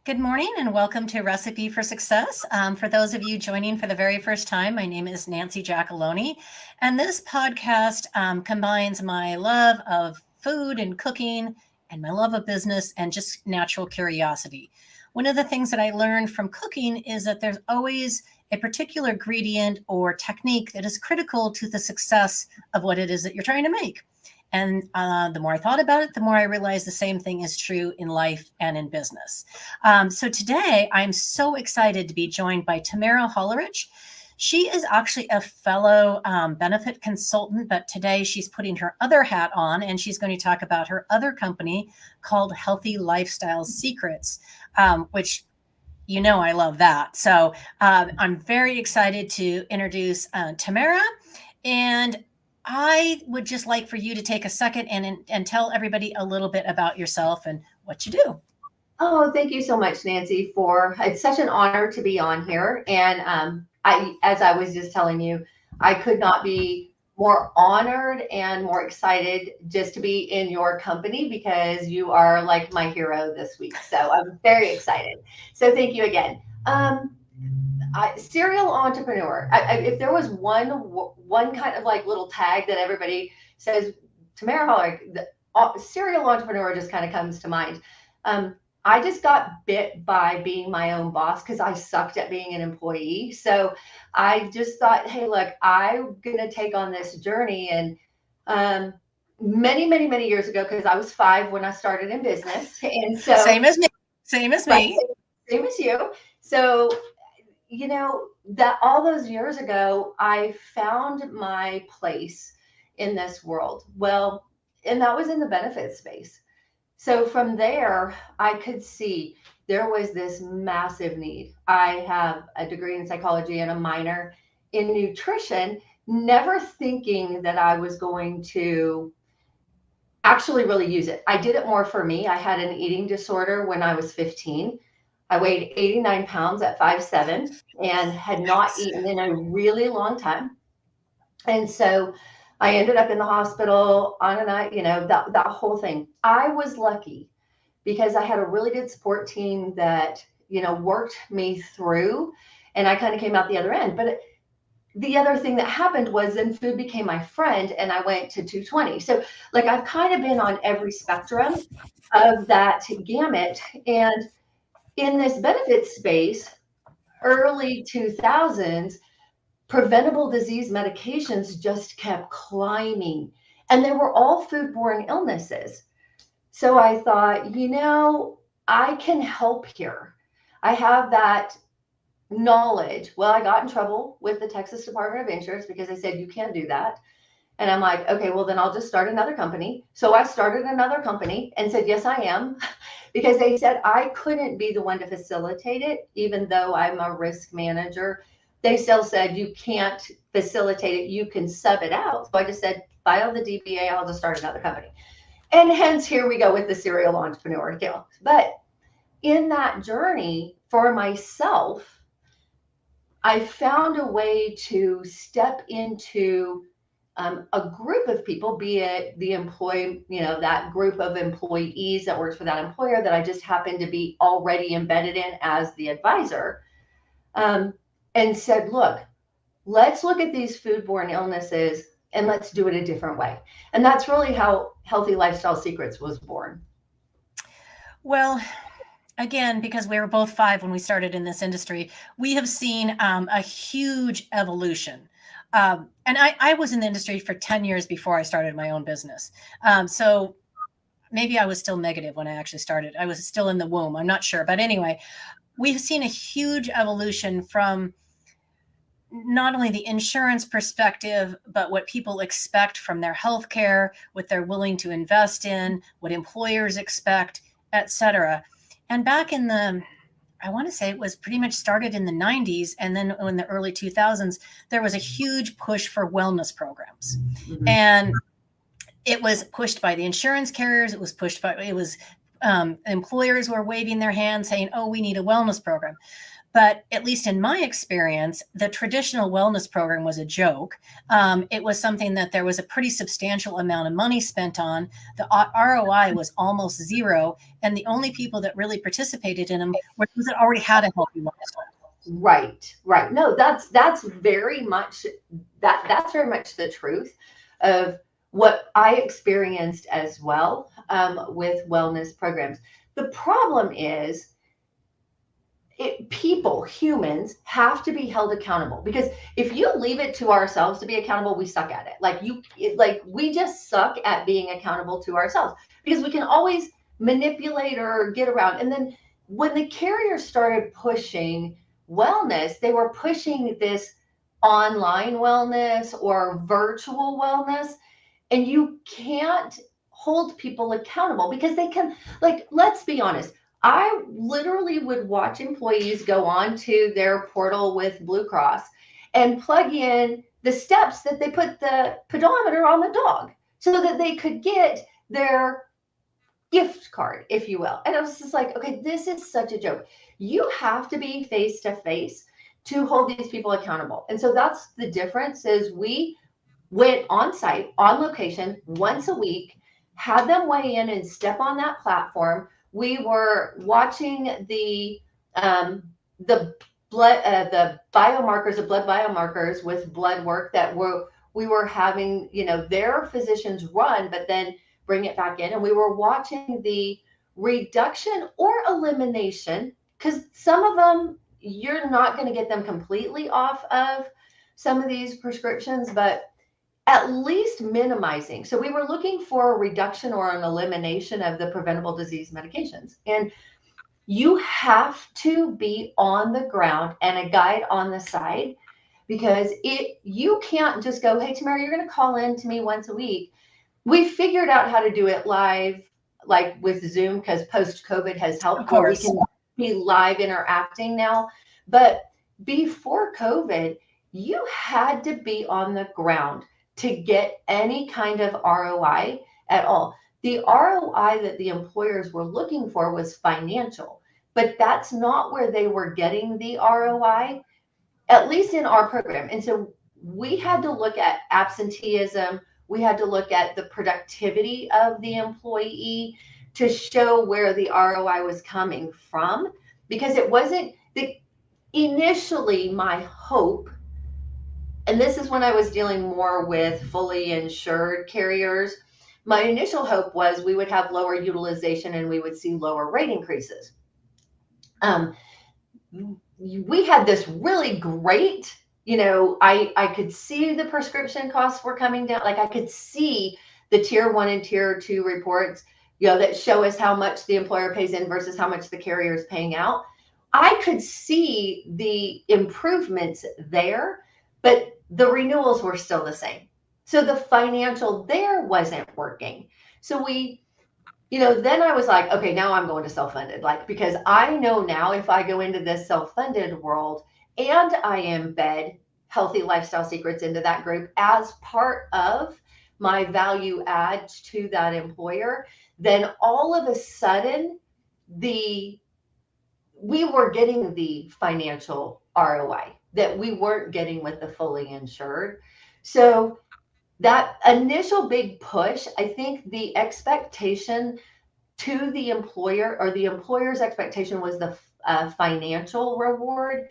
Good morning and welcome to Recipe for Success. For those of you joining for the very first time, my name is Nancy Giacalone, and this podcast combines my love of food and cooking and my love of business and just natural curiosity. One of the things that I learned from cooking is that there's always a particular ingredient or technique that is critical to the success of what it is that you're trying to make. And the more I thought about it, the more I realized the same thing is true in life and in business. So today, I'm so excited to be joined by Tammera Hollerich. She is actually a fellow benefit consultant, but today she's putting her other hat on, and she's going to talk about her other company called Healthy Lifestyle Secrets, which I love that. So I'm very excited to introduce Tammera. And I would just like for you to take a second and tell everybody a little bit about yourself and what you do. Oh, thank you so much, Nancy, it's such an honor to be on here. And as I was just telling you, I could not be more honored and more excited just to be in your company because you are like my hero this week. So I'm very excited. So thank you again. Serial entrepreneur. If there was one kind of like little tag that everybody says, Tammera Hollerich, the serial entrepreneur just kind of comes to mind. I just got bit by being my own boss because I sucked at being an employee. So I just thought, hey, look, I'm going to take on this journey. And many, many, many years ago, because I was 5 when I started in business. And so same as me. Same as you. So that all those years ago, I found my place in this world. Well, and that was in the benefits space. So from there, I could see there was this massive need. I have a degree in psychology and a minor in nutrition, never thinking that I was going to actually really use it. I did it more for me. I had an eating disorder when I was 15. I weighed 89 pounds at 5'7" and had not eaten in a really long time. And so I ended up in the hospital on and on, that whole thing. I was lucky because I had a really good support team that, worked me through, and I kind of came out the other end. But the other thing that happened was then food became my friend and I went to 220. So like I've kind of been on every spectrum of that gamut. And in this benefit space, early 2000s, preventable disease medications just kept climbing, and they were all foodborne illnesses. So I thought, I can help here. I have that knowledge. Well, I got in trouble with the Texas Department of Insurance because they said, you can't do that. And I'm like, okay, well, then I'll just start another company. So I started another company and said, yes, I am, because they said I couldn't be the one to facilitate it, even though I'm a risk manager. They still said, you can't facilitate it. You can sub it out. So I just said, file the DBA. I'll just start another company. And hence, here we go with the serial entrepreneur deal. But in that journey for myself, I found a way to step into a group of people, be it the employee, that group of employees that works for that employer that I just happened to be already embedded in as the advisor, and said, look, let's look at these foodborne illnesses and let's do it a different way. And that's really how Healthy Lifestyle Secrets was born. Well, again, because we were both 5 when we started in this industry, we have seen a huge evolution. And I was in the industry for 10 years before I started my own business. So maybe I was still negative when I actually started. I was still in the womb. I'm not sure. But anyway, we've seen a huge evolution from not only the insurance perspective, but what people expect from their healthcare, what they're willing to invest in, what employers expect, et cetera. And back in the I want to say it was pretty much started in the 90s. And then in the early 2000s, there was a huge push for wellness programs. Mm-hmm. And it was pushed by the insurance carriers. Employers were waving their hands saying, oh, we need a wellness program. But at least in my experience, the traditional wellness program was a joke. It was something that there was a pretty substantial amount of money spent on. The ROI was almost zero. And the only people that really participated in them were those that already had a healthy lifestyle. Right. No, that's very much that's very much the truth of what I experienced as well with wellness programs. The problem is humans have to be held accountable, because if you leave it to ourselves to be accountable, we suck at it. We just suck at being accountable to ourselves, because we can always manipulate or get around. And then when the carriers started pushing wellness, they were pushing this online wellness or virtual wellness, and you can't hold people accountable because they can, like, let's be honest. I literally would watch employees go on to their portal with Blue Cross and plug in the steps that they put the pedometer on the dog so that they could get their gift card, if you will. And I was just like, okay, this is such a joke. You have to be face to face to hold these people accountable. And so that's the difference, is we went on site, on location, once a week, had them weigh in and step on that platform. We were watching the blood, the biomarkers, the blood biomarkers with blood work that we were having, their physicians run, but then bring it back in. And we were watching the reduction or elimination, because some of them, you're not going to get them completely off of some of these prescriptions, but at least minimizing. So we were looking for a reduction or an elimination of the preventable disease medications. And you have to be on the ground and a guide on the side, because you can't just go, hey, Tammera, you're going to call in to me once a week. We figured out how to do it live, like with Zoom, because post-COVID has helped where we can be live interacting now. But before COVID, you had to be on the ground to get any kind of ROI at all. The ROI that the employers were looking for was financial, but that's not where they were getting the ROI, at least in our program. And so we had to look at absenteeism. We had to look at the productivity of the employee to show where the ROI was coming from, because it wasn't initially my hope. And this is when I was dealing more with fully insured carriers. My initial hope was we would have lower utilization and we would see lower rate increases. We had this really great, I could see the prescription costs were coming down. Like, I could see the tier 1 and tier 2 reports, that show us how much the employer pays in versus how much the carrier is paying out. I could see the improvements there, but the renewals were still the same. So the financial there wasn't working. So then I was like, okay, now I'm going to self-funded, because I know now if I go into this self-funded world and I embed healthy lifestyle secrets into that group as part of my value add to that employer, then all of a sudden we were getting the financial ROI that we weren't getting with the fully insured. So that initial big push, I think the expectation to the employer, or the employer's expectation, was the financial reward.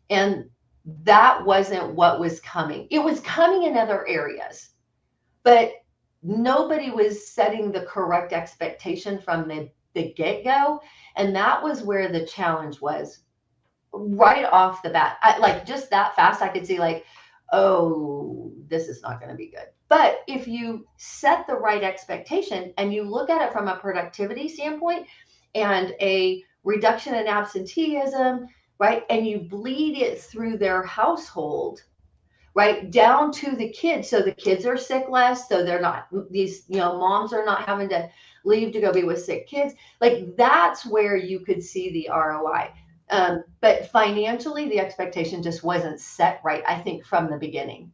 And that wasn't what was coming. It was coming in other areas, but nobody was setting the correct expectation from the get-go. And that was where the challenge was. Right off the bat, just that fast, I could see oh, this is not going to be good. But if you set the right expectation and you look at it from a productivity standpoint and a reduction in absenteeism, right, and you bleed it through their household, right, down to the kids, so the kids are sick less, so they're not, these, moms are not having to leave to go be with sick kids, that's where you could see the ROI. But financially, the expectation just wasn't set right, I think, from the beginning.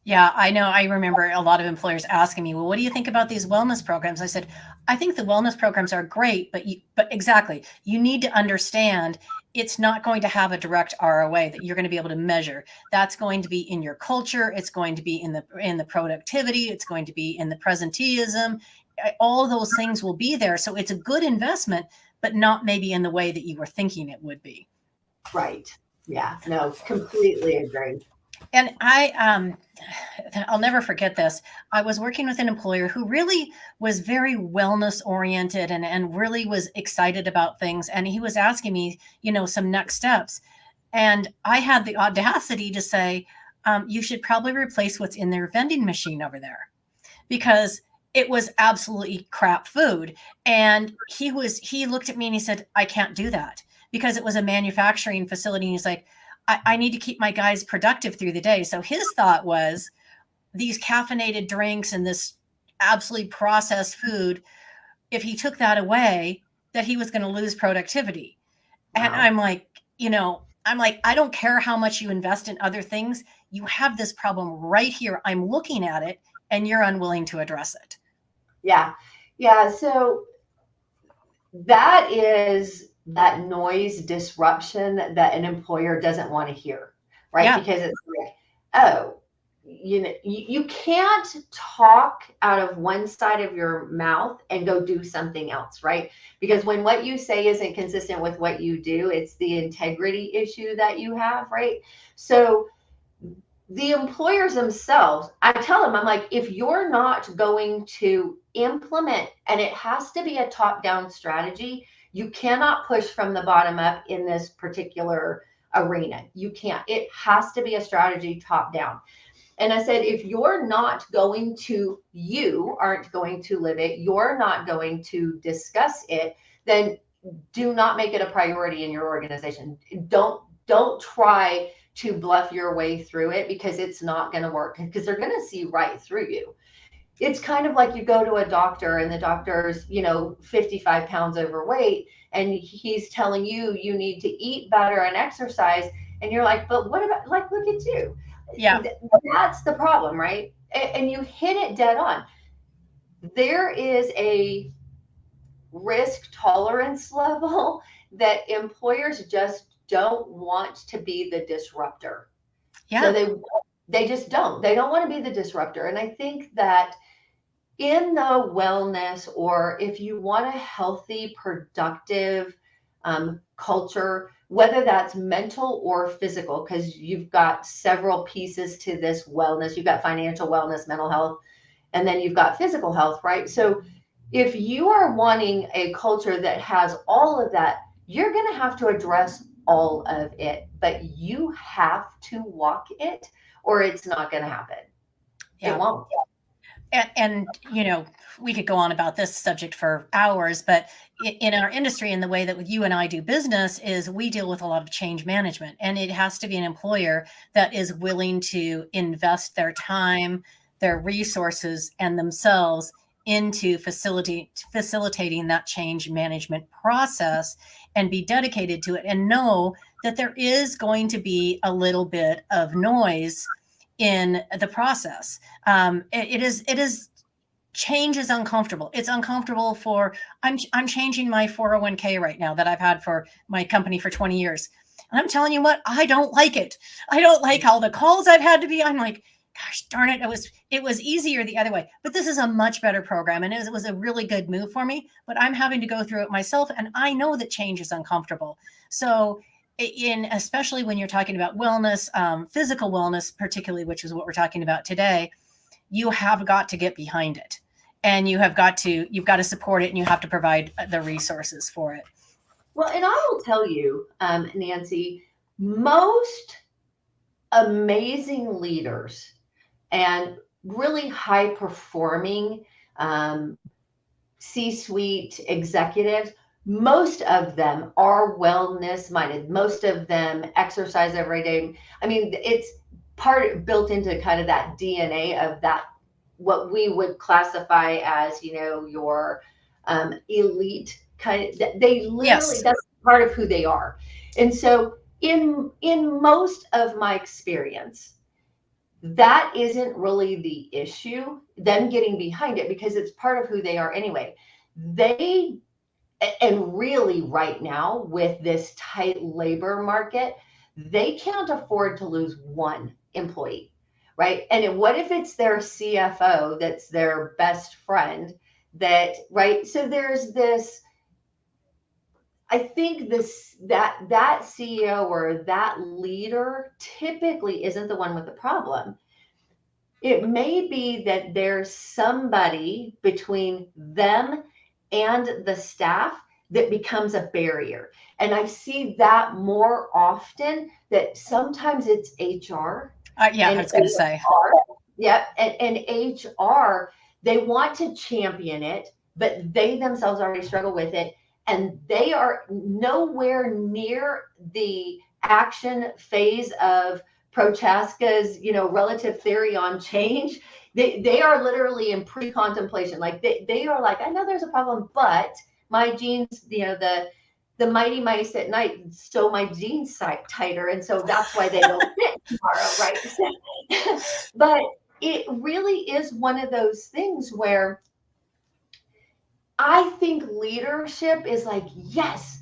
Yeah, I know. I remember a lot of employers asking me, "Well, what do you think about these wellness programs?" I said, "I think the wellness programs are great, but exactly, you need to understand it's not going to have a direct ROA that you're going to be able to measure. That's going to be in your culture, it's going to be in the productivity, it's going to be in the presenteeism. All those things will be there. So it's a good investment, but not maybe in the way that you were thinking it would be." Right. Yeah. No, completely agree. And I'll never forget this. I was working with an employer who really was very wellness oriented and really was excited about things. And he was asking me, some next steps. And I had the audacity to say, you should probably replace what's in their vending machine over there because it was absolutely crap food. And he looked at me and he said, I can't do that because it was a manufacturing facility. And he's like, I need to keep my guys productive through the day. So his thought was these caffeinated drinks and this absolutely processed food, if he took that away, that he was going to lose productivity. And Wow. I don't care how much you invest in other things. You have this problem right here. I'm looking at it and you're unwilling to address it. Yeah. Yeah. So that is that noise disruption that an employer doesn't want to hear, right? Yeah. Because it's like, oh, you can't talk out of one side of your mouth and go do something else, right? Because when what you say isn't consistent with what you do, it's the integrity issue that you have, right? So the employers themselves, I tell them, I'm like, if you're not going to implement, and it has to be a top down strategy, you cannot push from the bottom up in this particular arena. You can't. It has to be a strategy top down. And I said, if you're not going to, you aren't going to live it, you're not going to discuss it, then do not make it a priority in your organization. Don't try to bluff your way through it because it's not going to work because they're going to see right through you. It's kind of like you go to a doctor and the doctor's, 55 pounds overweight and he's telling you you need to eat better and exercise. And you're like, but what about, like, look at you. Yeah. That's the problem, right? And you hit it dead on. There is a risk tolerance level that employers just don't want to be the disruptor. So Yeah. they just don't. They don't want to be the disruptor. And I think that in the wellness, or if you want a healthy, productive culture, whether that's mental or physical, because you've got several pieces to this wellness. You've got financial wellness, mental health, and then you've got physical health, right? So if you are wanting a culture that has all of that, you're going to have to address all of it, but you have to walk it or it's not going to happen. It Yeah. won't. And we could go on about this subject for hours, but in our industry, in the way that you and I do business, is we deal with a lot of change management, and it has to be an employer that is willing to invest their time, their resources, and themselves into facilitating that change management process and be dedicated to it and know that there is going to be a little bit of noise in the process. It is change is uncomfortable. It's uncomfortable for I'm changing my 401k right now that I've had for my company for 20 years. And I'm telling you what, I don't like it. I don't like all the calls I've had to be. I'm like, gosh darn it, it was easier the other way. But this is a much better program and it was a really good move for me, but I'm having to go through it myself and I know that change is uncomfortable. So especially when you're talking about wellness, physical wellness, particularly, which is what we're talking about today, you have got to get behind it and you've got to support it and you have to provide the resources for it. Well, and I will tell you, Nancy, most amazing leaders and really high performing C-suite executives, most of them are wellness minded. Most of them exercise every day. I mean, it's built into kind of that DNA of that, what we would classify as, your elite kind of, they literally, Yes. that's part of who they are. And so in most of my experience, that isn't really the issue, them getting behind it, because it's part of who they are anyway. They, and really right now with this tight labor market, they can't afford to lose one employee, right? And what if it's their CFO that's their best friend, that, right? So there's this, I think this, that CEO or that leader typically isn't the one with the problem. It may be that there's somebody between them and the staff that becomes a barrier. And I see that more often, that sometimes it's HR Yeah, I and was going to say. HR. Yep. And HR, they want to champion it, but they themselves already struggle with it. And they are nowhere near the action phase of Prochaska's, relative theory on change. They are literally in pre-contemplation. Like they are like, I know there's a problem, but my genes, the mighty mice at night sew my jeans tighter, and so that's why they don't fit tomorrow, right? But it really is one of those things where I think leadership is like, yes,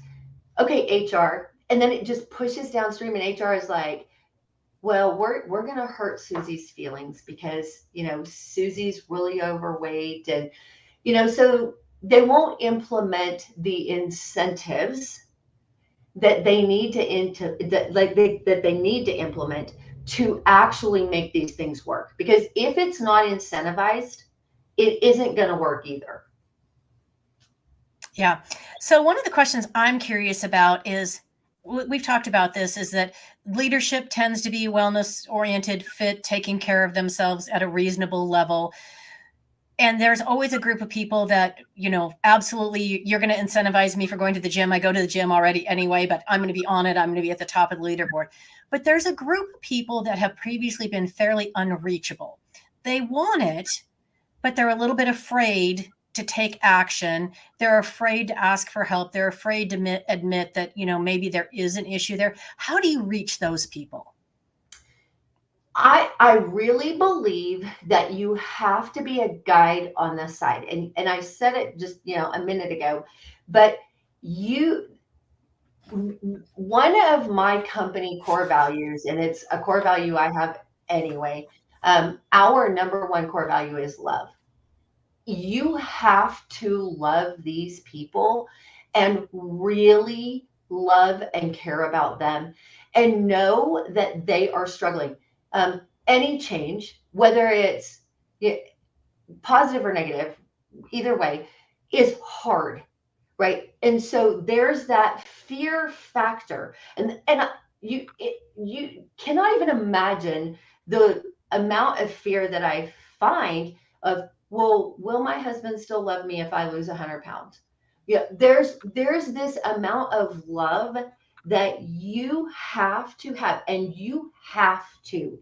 okay, HR, and then it just pushes downstream, and HR is like, well, we're going to hurt Susie's feelings because, Susie's really overweight, and, so they won't implement the incentives that they need that they need to implement to actually make these things work. Because if it's not incentivized, it isn't going to work either. Yeah. So one of the questions I'm curious about is, we've talked about this, is that leadership tends to be wellness oriented, fit, taking care of themselves at a reasonable level. And there's always a group of people that, absolutely, you're going to incentivize me for going to the gym. I go to the gym already anyway, but I'm going to be on it. I'm going to be at the top of the leaderboard. But there's a group of people that have previously been fairly unreachable. They want it, but they're a little bit afraid to take action. They're afraid to ask for help. They're afraid to admit that, maybe there is an issue there. How do you reach those people? I really believe that you have to be a guide on the side. And I said it just, a minute ago, but one of my company core values, and it's a core value I have anyway, our number one core value is love. You have to love these people and really love and care about them, and know that they are struggling. Any change, whether it's positive or negative, either way, is hard, right? And so there's that fear factor, and you cannot even imagine the amount of fear that I find of, well, will my husband still love me if I lose 100 pounds? Yeah, there's this amount of love that you have to have, and you have to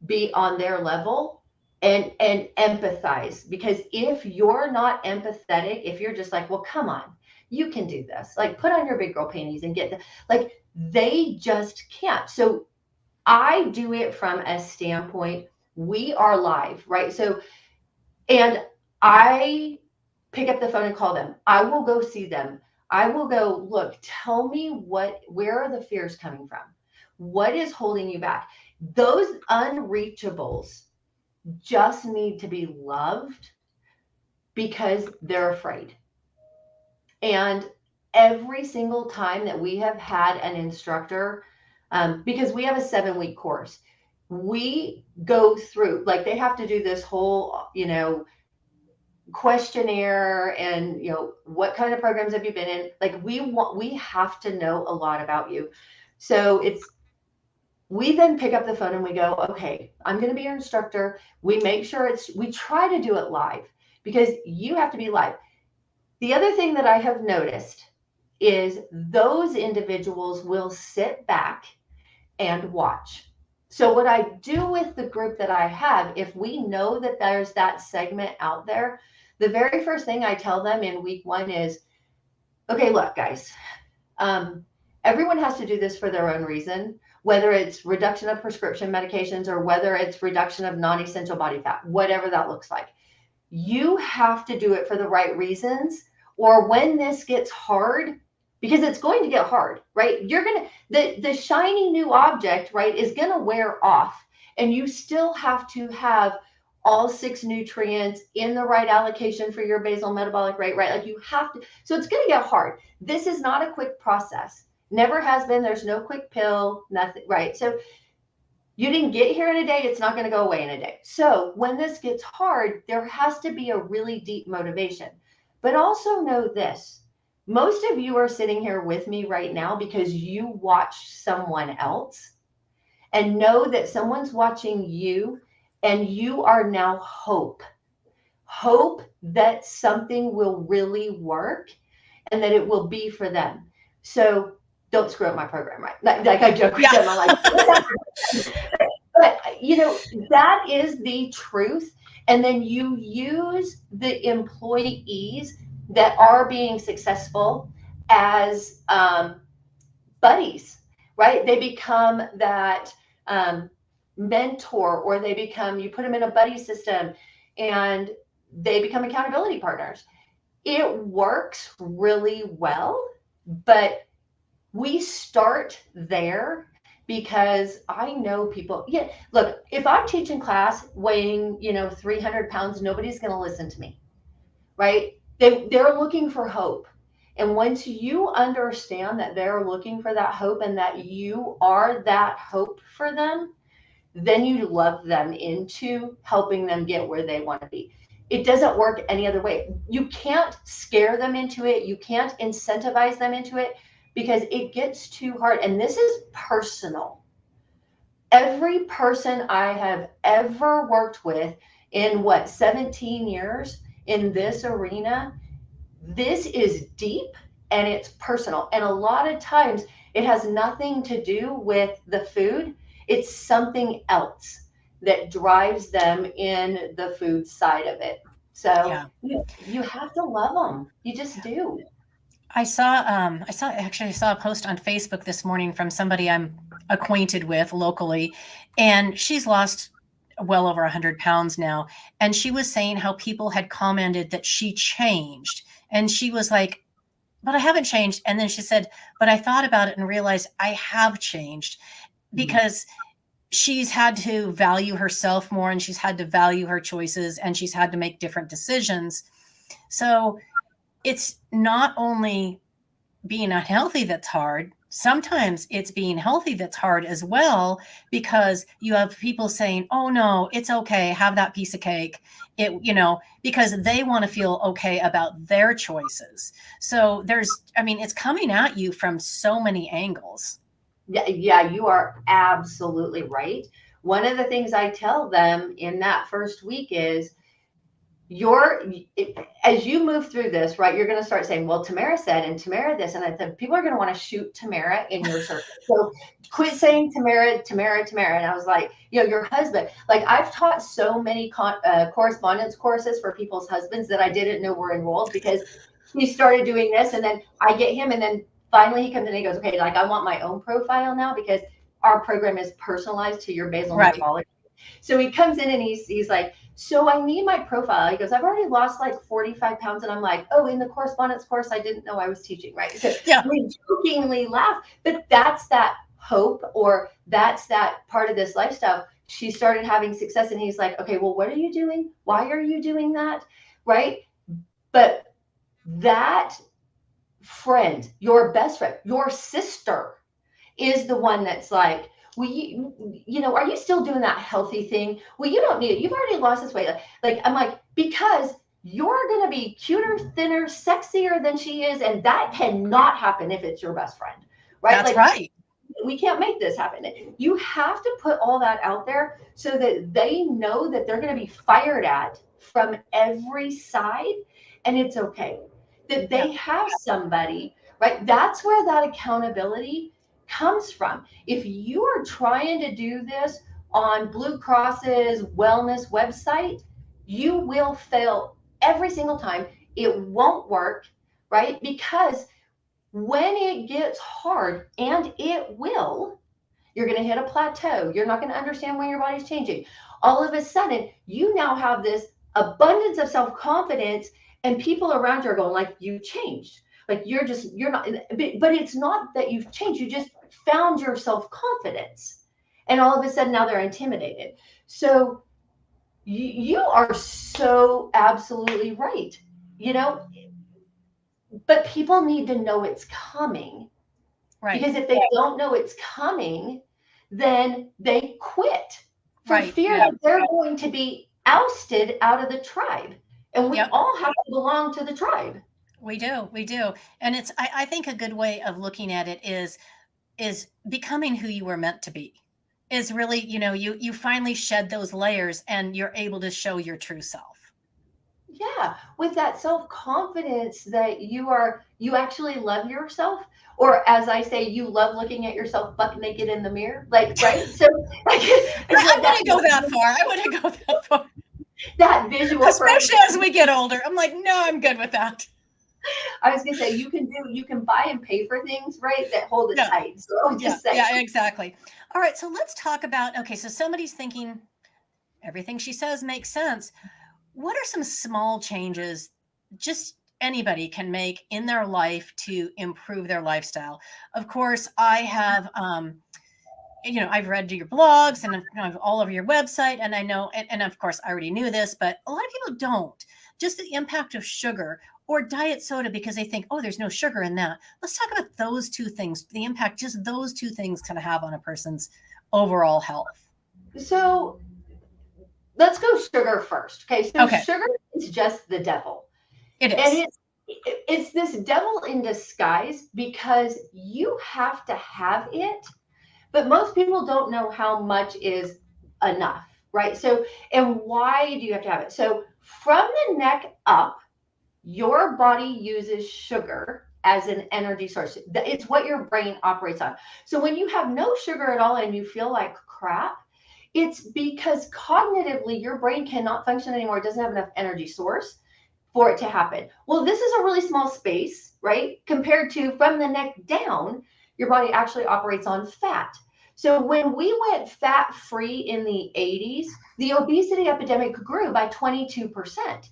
be on their level and empathize. Because if you're not empathetic, if you're just like, well, come on, you can do this, like put on your big girl panties and like, they just can't. So I do it from a standpoint, we are live, right? So, and I pick up the phone and call them. I will go see them. I will go, look, tell me where are the fears coming from? What is holding you back? Those unreachables just need to be loved because they're afraid. And every single time that we have had an instructor, because we have a 7-week course, we go through, like, they have to do this whole, questionnaire, and what kind of programs have you been in? Like, we have to know a lot about you. So we then pick up the phone and we go, okay, I'm going to be your instructor. We make sure we try to do it live, because you have to be live. The other thing that I have noticed is those individuals will sit back and watch. So what I do with the group that I have, if we know that there's that segment out there, the very first thing I tell them in week 1 is, okay, look, guys, Um, Everyone has to do this for their own reason, whether it's reduction of prescription medications or whether it's reduction of non-essential body fat, whatever that looks like. You have to do it for the right reasons, or when this gets hard, because it's going to get hard, right? You're going to, the shiny new object, right, is going to wear off, and you still have to have all 6 nutrients in the right allocation for your basal metabolic rate, right? Like you have to, so it's going to get hard. This is not a quick process. Never has been. There's no quick pill, nothing, right? So you didn't get here in a day. It's not going to go away in a day. So when this gets hard, there has to be a really deep motivation. But also know this, most of you are sitting here with me right now because you watched someone else, and know that someone's watching you, and you are now hope that something will really work and that it will be for them. So don't screw up my program, right? Like I joke with them, I'm like, but that is the truth. And then you use the employees that are being successful as buddies, right? They become that mentor, or you put them in a buddy system, and they become accountability partners. It works really well, but we start there because I know people. Yeah, look, if I'm teaching class weighing 300 pounds, nobody's going to listen to me, right? They're looking for hope. And once you understand that they're looking for that hope and that you are that hope for them, then you love them into helping them get where they want to be. It doesn't work any other way. You can't scare them into it. You can't incentivize them into it, because it gets too hard. And this is personal. Every person I have ever worked with in 17 years in this arena, this is deep and it's personal. And a lot of times it has nothing to do with the food. It's something else that drives them in the food side of it. So Yeah. you have to love them. You just do. I saw a post on Facebook this morning from somebody I'm acquainted with locally, and she's lost well over 100 pounds now. And she was saying how people had commented that she changed. And she was like, but I haven't changed. And then she said, but I thought about it and realized I have changed, because she's had to value herself more, and she's had to value her choices, and she's had to make different decisions. So it's not only being unhealthy that's hard. Sometimes it's being healthy that's hard as well, because you have people saying, oh no, it's okay, have that piece of cake. Because they want to feel okay about their choices. So it's coming at you from so many angles. Yeah, you are absolutely right. One of the things I tell them in that first week is, as you move through this, right, you're going to start saying, well, Tammera said, and Tammera this, and I said, people are going to want to shoot Tammera in your circle. So quit saying Tammera, Tammera, Tammera. And I was like, your husband, like I've taught so many correspondence courses for people's husbands that I didn't know were enrolled, because he started doing this, and then I get him, and then finally he comes in and he goes, okay, like I want my own profile now, because our program is personalized to your basal metabolic. So he comes in and he's like, so I need my profile. He goes, I've already lost like 45 pounds. And I'm like, oh, in the correspondence course, I didn't know I was teaching, right? So we jokingly laugh, but that's that hope, or that's that part of this lifestyle. She started having success, and he's like, okay, well, what are you doing? Why are you doing that? Right? But that friend, your best friend, your sister, is the one that's like, well, are you still doing that healthy thing? Well, you don't need it. You've already lost this weight. Like I'm like, because you're going to be cuter, thinner, sexier than she is. And that cannot happen if it's your best friend, right? That's right. We can't make this happen. You have to put all that out there so that they know that they're going to be fired at from every side, and it's okay. That they have somebody, right? That's where that accountability comes from. If you are trying to do this on Blue Cross's wellness website, you will fail every single time. It won't work, right? Because When it gets hard, and it will, you're going to hit a plateau. You're not going to understand when your body's changing. All of a sudden, you now have this abundance of self-confidence, and people around you are going like, you changed. Like you're not, but it's not that you've changed. You just found your self-confidence. And all of a sudden now they're intimidated. So you are so absolutely right. You know, but people need to know it's coming, Right. because if they don't know it's coming, then they quit for Right. fear Yeah. that they're going to be ousted out of the tribe. And we Yep. all have to belong to the tribe. We do. We do. And I think a good way of looking at it is becoming who you were meant to be. Is really, you finally shed those layers and you're able to show your true self. Yeah, with that self-confidence that you actually love yourself, or as I say, you love looking at yourself buck naked in the mirror, like, right? So like, it's I like wouldn't go that far. I wouldn't go that far. that visual for Especially as we get older. I'm like, no, I'm good with that. I was gonna say you can buy and pay for things, right, that hold it Yeah. tight. So I was Yeah. just saying. Yeah, exactly. All right. So let's talk about, okay, so somebody's thinking everything she says makes sense. What are some small changes just anybody can make in their life to improve their lifestyle? Of course, I have I've read your blogs and kind of all over your website, and I know, and of course, I already knew this, but a lot of people don't. Just the impact of sugar or diet soda because they think, oh, there's no sugar in that. Let's talk about those two things, the impact just those two things can have on a person's overall health. So let's go sugar first. Okay, so Okay, sugar is just the devil. it And is. it's this devil in disguise because you have to have it, but most people don't know how much is enough, right? So, and why do you have to have it? So, from the neck up, your body uses sugar as an energy source. It's what your brain operates on. So, when you have no sugar at all and you feel like crap, it's because cognitively your brain cannot function anymore. It doesn't have enough energy source for it to happen. Well, this is a really small space, right? Compared to from the neck down, your body actually operates on fat. So when we went fat free in the 80s, the obesity epidemic grew by 22%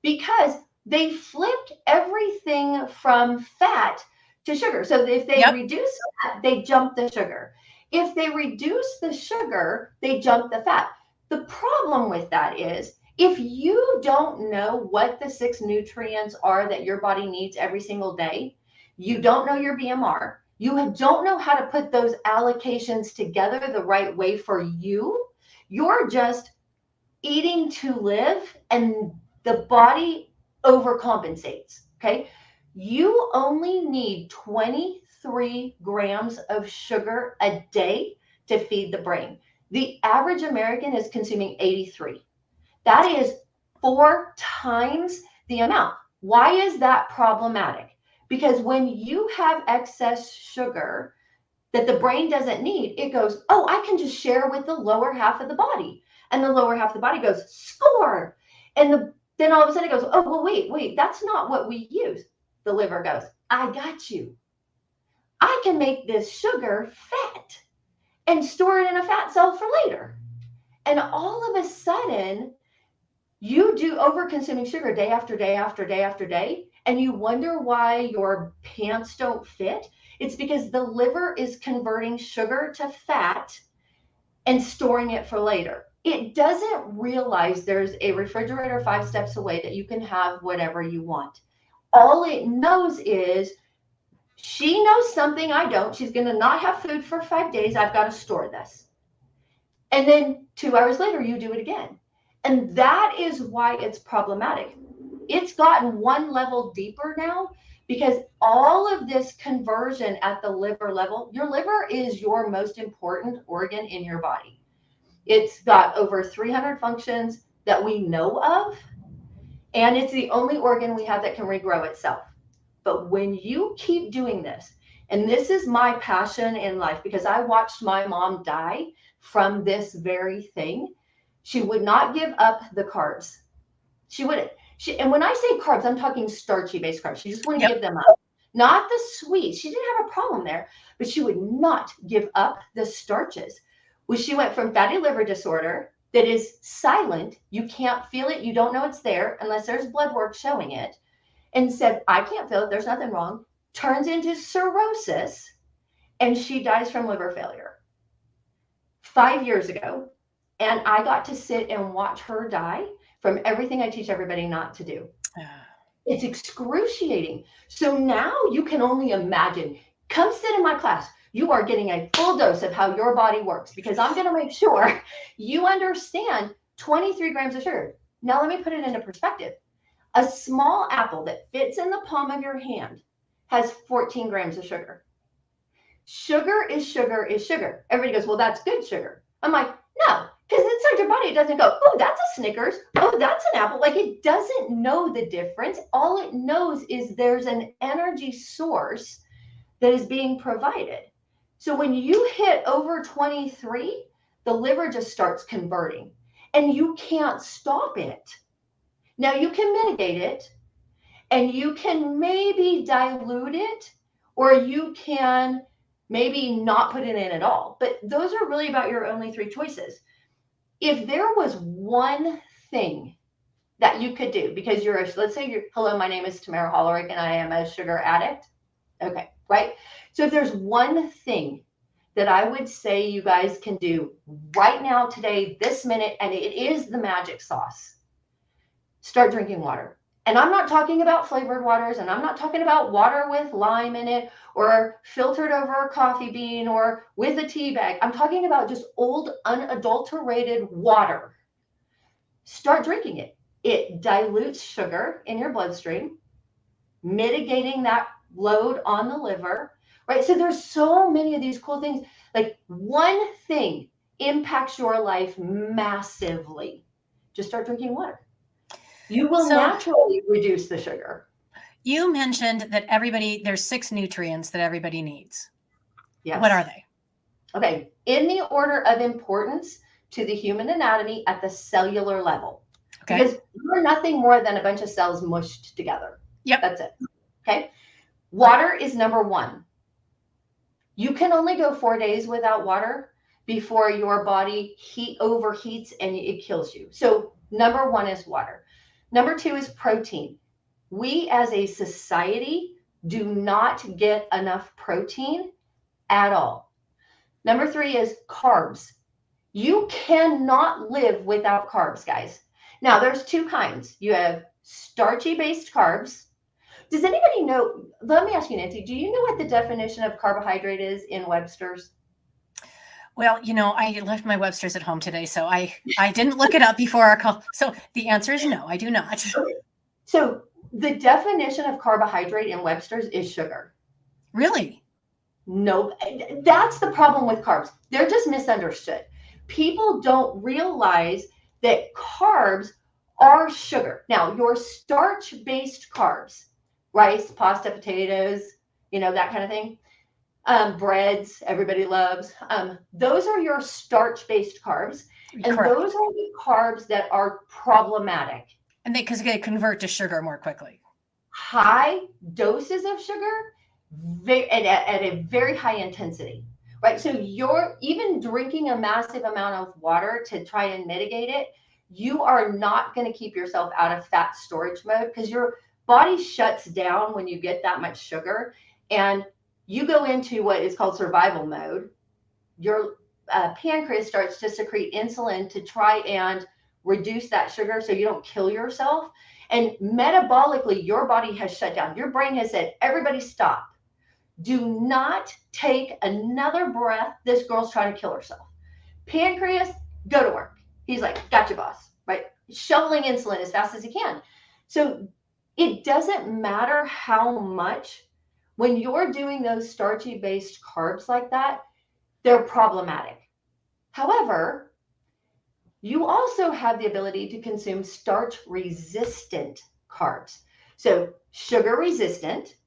because they flipped everything from fat to sugar. So if they Yep. reduce fat, they jump the sugar. If they reduce the sugar, they jump the fat. The problem with that is if you don't know what the 6 nutrients are that your body needs every single day, you don't know your BMR, you don't know how to put those allocations together the right way for you, you're just eating to live, and the body overcompensates. Okay. You only need 23 grams of sugar a day to feed the brain. The average American is consuming 83. That is 4 times the amount. Why is that problematic? Because when you have excess sugar that the brain doesn't need, it goes, oh, I can just share with the lower half of the body. And the lower half of the body goes, score. And then all of a sudden it goes, oh, well, wait, that's not what we use. The liver goes, I got you. I can make this sugar fat and store it in a fat cell for later. And all of a sudden, you do over consuming sugar day after day after day after day, and you wonder why your pants don't fit. It's because the liver is converting sugar to fat and storing it for later. It doesn't realize there's a refrigerator 5 steps away that you can have whatever you want. All it knows is she knows something I don't. She's going to not have food for 5 days. I've got to store this. And then 2 hours later, you do it again. And that is why it's problematic. It's gotten one level deeper now because all of this conversion at the liver level, your liver is your most important organ in your body. It's got over 300 functions that we know of, and it's the only organ we have that can regrow itself. But when you keep doing this, and this is my passion in life because I watched my mom die from this very thing. She would not give up the carbs. She wouldn't. And when I say carbs, I'm talking starchy based carbs. She just wouldn't Yep. give them up. not the sweet. She didn't have a problem there, but she would not give up the starches. Well, she went from fatty liver disorder that is silent. You can't feel it. You don't know it's there unless there's blood work showing it. And said, I can't feel it. There's nothing wrong. Turns into cirrhosis, and she dies from liver failure 5 years ago. And I got to sit and watch her die from everything I teach everybody not to do. It's excruciating. So now you can only imagine. Come sit in my class. You are getting a full dose of how your body works, because I'm going to make sure you understand 23 grams of sugar. Now, let me put it into perspective. A small apple that fits in the palm of your hand has 14 grams of sugar. Sugar is sugar is sugar. Everybody goes, well, that's good sugar. I'm like, no, because inside your body, it doesn't go, oh, that's a Snickers. Oh, that's an apple. Like, it doesn't know the difference. All it knows is there's an energy source that is being provided. So when you hit over 23, the liver just starts converting, and you can't stop it. Now, you can mitigate it, and you can maybe dilute it, or you can maybe not put it in at all. But those are really about your only three choices. If there was one thing that you could do, because let's say hello, my name is Tammera Hollerich, and I am a sugar addict. Okay, right? So if there's one thing that I would say you guys can do right now, today, this minute, and it is the magic sauce, start drinking water. And I'm not talking about flavored waters, and I'm not talking about water with lime in it or filtered over a coffee bean or with a tea bag. I'm talking about just old, unadulterated water. Start drinking it. It dilutes sugar in your bloodstream, mitigating that load on the liver, right? So there's so many of these cool things. Like, one thing impacts your life massively. Just start drinking water. You will naturally reduce the sugar. You mentioned that there's 6 nutrients that everybody needs. Yes. What are they? Okay. In the order of importance to the human anatomy at the cellular level. Okay. Because we're nothing more than a bunch of cells mushed together. Yep. That's it. Okay. Water is number 1. You can only go 4 days without water before your body overheats and it kills you. So number 1 is water. Number 2 is protein. We as a society do not get enough protein at all. Number 3 is carbs. You cannot live without carbs, guys. Now, there's 2 kinds. You have starchy-based carbs. Does anybody know, let me ask you, Nancy, do you know what the definition of carbohydrate is in Webster's? Well, I left my Webster's at home today, so I didn't look it up before our call. So the answer is no, I do not. So the definition of carbohydrate in Webster's is sugar. Really? No, that's the problem with carbs. They're just misunderstood. People don't realize that carbs are sugar. Now, your starch-based carbs, rice, pasta, potatoes, that kind of thing. Breads, everybody loves. Those are your starch-based carbs. And Correct. Those are the carbs that are problematic. And because they convert to sugar more quickly. High doses of sugar at a very high intensity, right? So you're even drinking a massive amount of water to try and mitigate it. You are not going to keep yourself out of fat storage mode, because your body shuts down when you get that much sugar, and you go into what is called survival mode. Your pancreas starts to secrete insulin to try and reduce that sugar so you don't kill yourself. And metabolically, your body has shut down. Your brain has said, everybody stop. Do not take another breath. This girl's trying to kill herself. Pancreas, go to work. He's like, gotcha, boss, right? Shoveling insulin as fast as he can. So it doesn't matter how much. When you're doing those starchy-based carbs like that, they're problematic. However, you also have the ability to consume starch-resistant carbs. So sugar-resistant.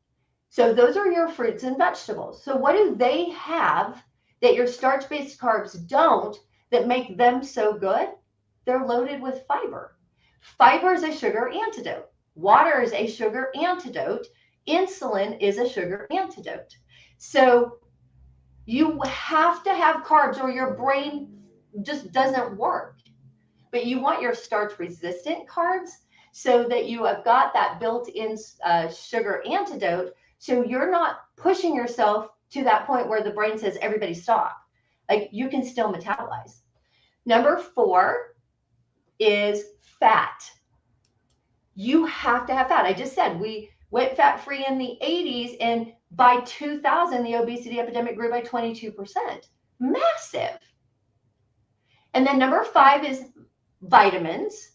So those are your fruits and vegetables. So what do they have that your starch-based carbs don't that make them so good? They're loaded with fiber. Fiber is a sugar antidote. Water is a sugar antidote. insulin is a sugar antidote. So you have to have carbs or your brain just doesn't work. But you want your starch resistant carbs so that you have got that built in sugar antidote. So you're not pushing yourself to that point where the brain says, everybody stop. Like you can still metabolize. Number 4 is fat. You have to have fat. I just said we went fat free in the 80s, and by 2000, the obesity epidemic grew by 22%. Massive. And then number 5 is vitamins.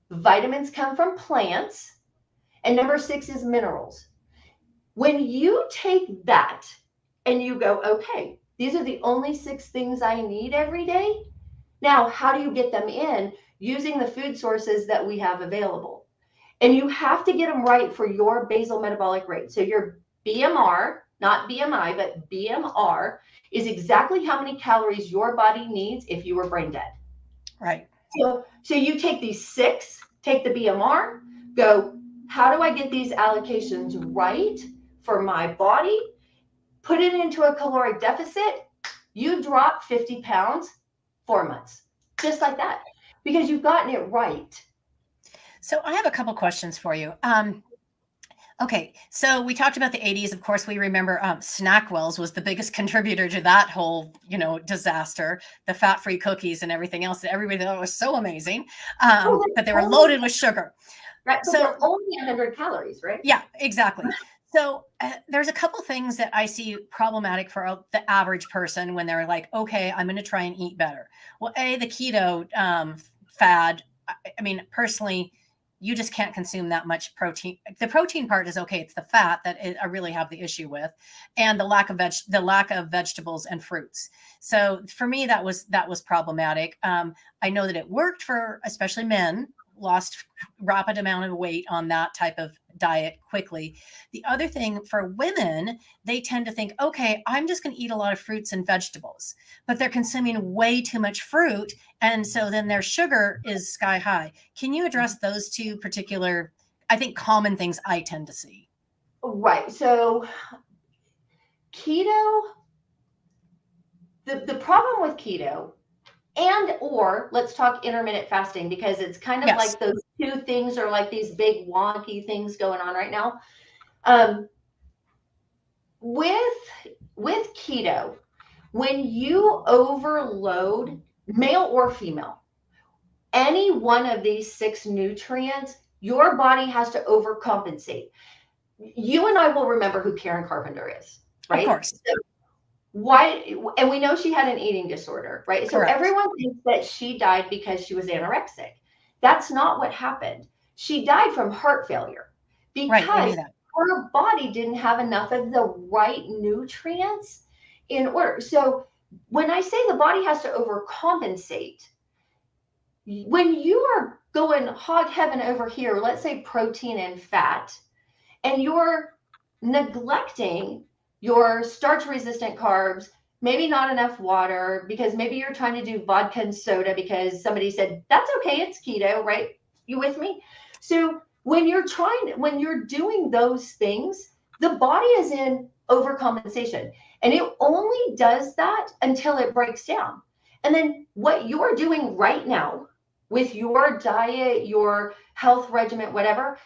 Vitamins come from plants. And number 6 is minerals. When you take that and you go, okay, these are the only 6 things I need every day. Now, how do you get them in? Using the food sources that we have available. And you have to get them right for your basal metabolic rate. So your BMR, not BMI, but BMR is exactly how many calories your body needs if you were brain dead. Right. So you take these 6, take the BMR, go, how do I get these allocations right for my body? Put it into a caloric deficit. You drop 50 pounds, 4 months, just like that, because you've gotten it right. So I have a couple questions for you. Okay, so we talked about the 80s. Of course, we remember Snackwells was the biggest contributor to that whole, disaster, the fat-free cookies and everything else that everybody thought was so amazing, but they were loaded with sugar. Right, but they're only 100 calories, right? Yeah, exactly. So there's a couple things that I see problematic for the average person when they're like, okay, I'm going to try and eat better. Well, the keto fad, I mean, personally, you just can't consume that much protein. The protein part is okay. It's the fat that I really have the issue with, and the lack of vegetables and fruits. So for me, that was problematic. I know that it worked for especially men, lost rapid amount of weight on that type of diet quickly. The other thing for women, they tend to think, okay, I'm just going to eat a lot of fruits and vegetables, but they're consuming way too much fruit. And so then their sugar is sky high. Can you address those two particular, I think, common things I tend to see? Right. So keto, the problem with keto, and or let's talk intermittent fasting, because it's kind of like those two things are like these big wonky things going on right now. With keto, when you overload, male or female, any one of these 6 nutrients, your body has to overcompensate. You and I will remember who Karen Carpenter is, right? Of course. So why? And we know she had an eating disorder, right? Correct. So everyone thinks that she died because she was anorexic. That's not what happened. She died from heart failure because her body didn't have enough of the right nutrients in order. So when I say the body has to overcompensate, when you are going hog heaven over here, let's say protein and fat, and you're neglecting your starch resistant carbs, maybe not enough water, because maybe you're trying to do vodka and soda because somebody said, that's okay, it's keto, right? You with me? So when you're doing those things, the body is in overcompensation, and it only does that until it breaks down. And then what you're doing right now with your diet, your health regimen, whatever,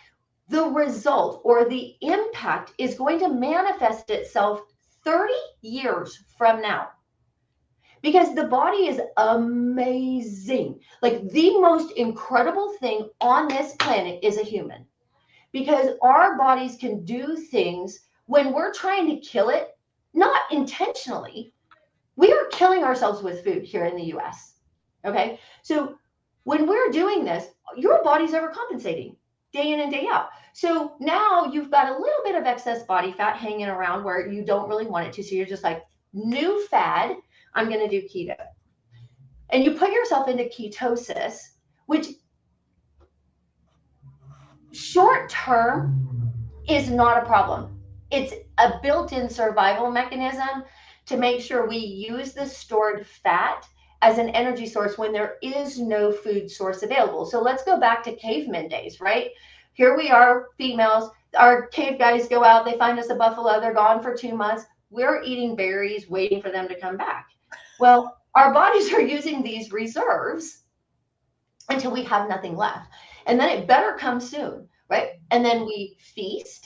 the result or the impact is going to manifest itself 30 years from now, because the body is amazing. Like the most incredible thing on this planet is a human, because our bodies can do things when we're trying to kill it, not intentionally. We are killing ourselves with food here in the US. Okay. So when we're doing this, your body's overcompensating day in and day out. So now you've got a little bit of excess body fat hanging around where you don't really want it to. So you're just like, new fad, I'm going to do keto. And you put yourself into ketosis, which short term is not a problem. It's a built-in survival mechanism to make sure we use the stored fat as an energy source when there is no food source available. So let's go back to caveman days, right? Here we are, females. Our cave guys go out, they find us a buffalo, they're gone for 2 months. We're eating berries, waiting for them to come back. Well, our bodies are using these reserves until we have nothing left. And then it better come soon, right? And then we feast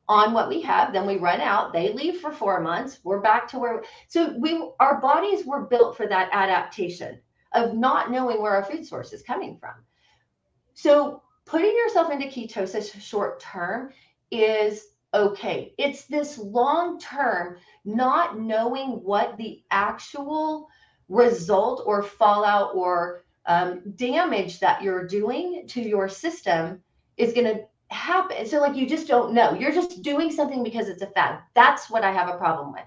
on what we have, then we run out, they leave for 4 months, we're back to where, so our bodies were built for that adaptation of not knowing where our food source is coming from. So putting yourself into ketosis short term is okay. It's this long term, not knowing what the actual result or fallout or damage that you're doing to your system is going to happen. So like you just don't know. You're just doing something because it's a fad. That's what I have a problem with.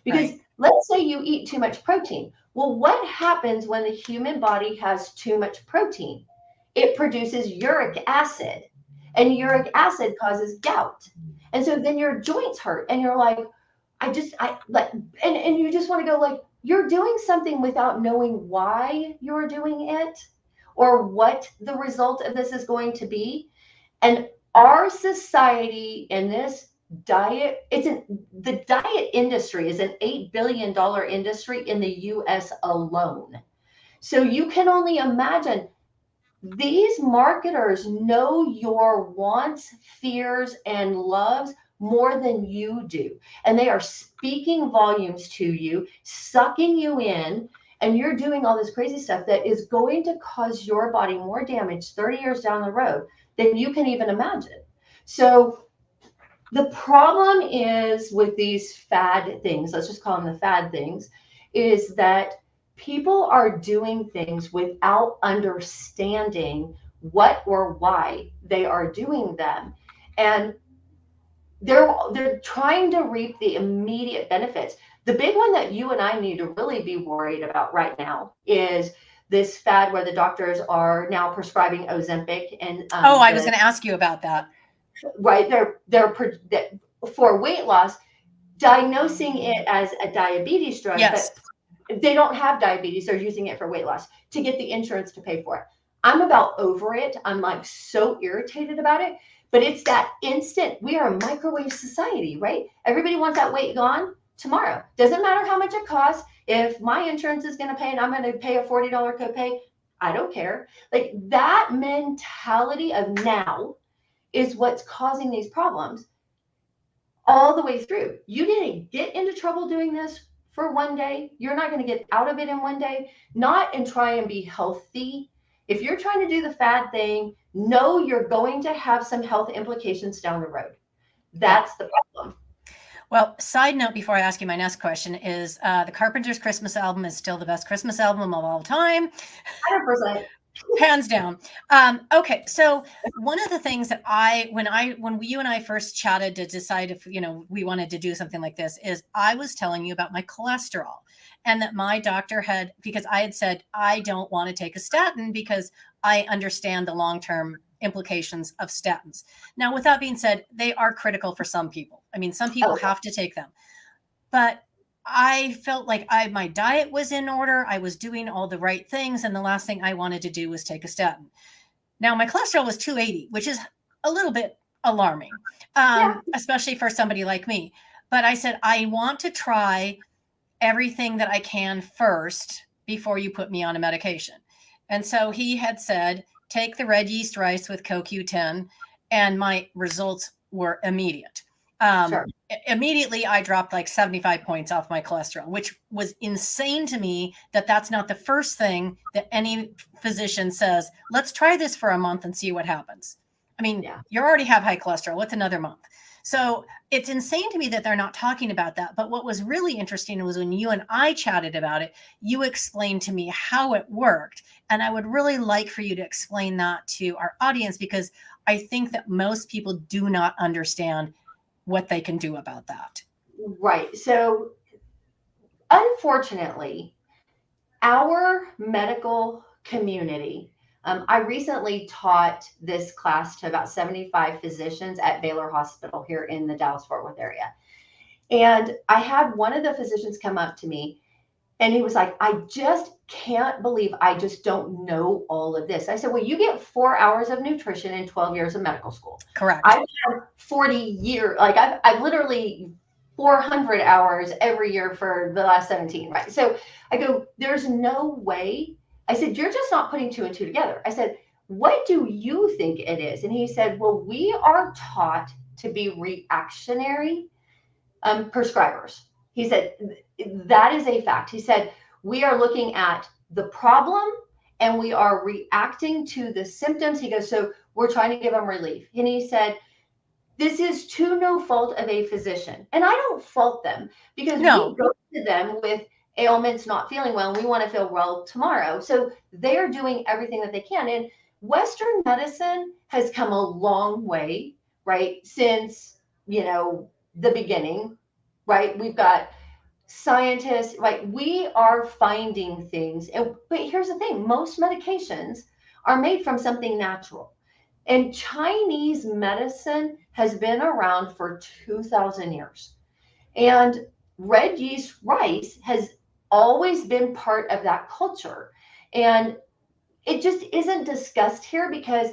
Because let's say you eat too much protein. Well, what happens when the human body has too much protein? It produces uric acid, and uric acid causes gout. And so then your joints hurt and you're like, and you just want to go like, you're doing something without knowing why you're doing it or what the result of this is going to be. And our society in this diet, the diet industry is an $8 billion industry in the US alone. So you can only imagine these marketers know your wants, fears, and loves more than you do. And they are speaking volumes to you, sucking you in, and you're doing all this crazy stuff that is going to cause your body more damage 30 years down the road than you can even imagine. So the problem is with these fad things, let's just call them the fad things, is that people are doing things without understanding what or why they are doing them. And they're trying to reap the immediate benefits. The big one that you and I need to really be worried about right now is this fad where the doctors are now prescribing Ozempic and I was going to ask you about that. Right, they're for weight loss, diagnosing it as a diabetes drug, yes. But they don't have diabetes. They're using it for weight loss to get the insurance to pay for it. I'm about over it. I'm like so irritated about it. But it's that instant. We are a microwave society, right? Everybody wants that weight gone tomorrow. Doesn't matter how much it costs. If my insurance is going to pay and I'm going to pay a $40 copay, I don't care. Like that mentality of now is what's causing these problems all the way through. You didn't get into trouble doing this for one day. You're not going to get out of it in one day. Not and try and be healthy. If you're trying to do the fad thing, know you're going to have some health implications down the road. That's the problem. Well, side note before I ask you my next question is the Carpenters' Christmas album is still the best Christmas album of all time. 100%. Hands down. Okay, so one of the things that when you and I first chatted to decide if we wanted to do something like this is I was telling you about my cholesterol and that my doctor because I had said I don't want to take a statin because I understand the long-term implications of statins. Now, with that being said, they are critical for some people. I mean, some people have to take them, but I felt like my diet was in order. I was doing all the right things. And the last thing I wanted to do was take a statin. Now, my cholesterol was 280, which is a little bit alarming, especially for somebody like me. But I said, I want to try everything that I can first before you put me on a medication. And so he had said, take the red yeast rice with CoQ10. And my results were immediate. Sure. Immediately I dropped like 75 points off my cholesterol, which was insane to me that's not the first thing that any physician says, let's try this for a month and see what happens. I mean, you already have high cholesterol. What's another month? So it's insane to me that they're not talking about that. But what was really interesting was when you and I chatted about it, you explained to me how it worked. And I would really like for you to explain that to our audience, because I think that most people do not understand what they can do about that. Right. So unfortunately, our medical community, I recently taught this class to about 75 physicians at Baylor Hospital here in the Dallas-Fort Worth area. And I had one of the physicians come up to me And he was like, I just can't believe I just don't know all of this. I said, well, you get 4 hours of nutrition in 12 years of medical school. Correct. I've had 40 years, like I've literally 400 hours every year for the last 17, right? So I go, there's no way. I said, you're just not putting two and two together. I said, what do you think it is? And he said, well, we are taught to be reactionary prescribers. He said, that is a fact. He said, we are looking at the problem and we are reacting to the symptoms. He goes, so we're trying to give them relief. And he said, this is to no fault of a physician. And I don't fault them because No. we go to them with ailments, not feeling well, and we want to feel well tomorrow. So they're doing everything that they can. And Western medicine has come a long way, right? Since, the beginning, right? We've got scientists, right? We are finding things. But here's the thing, most medications are made from something natural. And Chinese medicine has been around for 2,000 years. And red yeast rice has always been part of that culture. And it just isn't discussed here because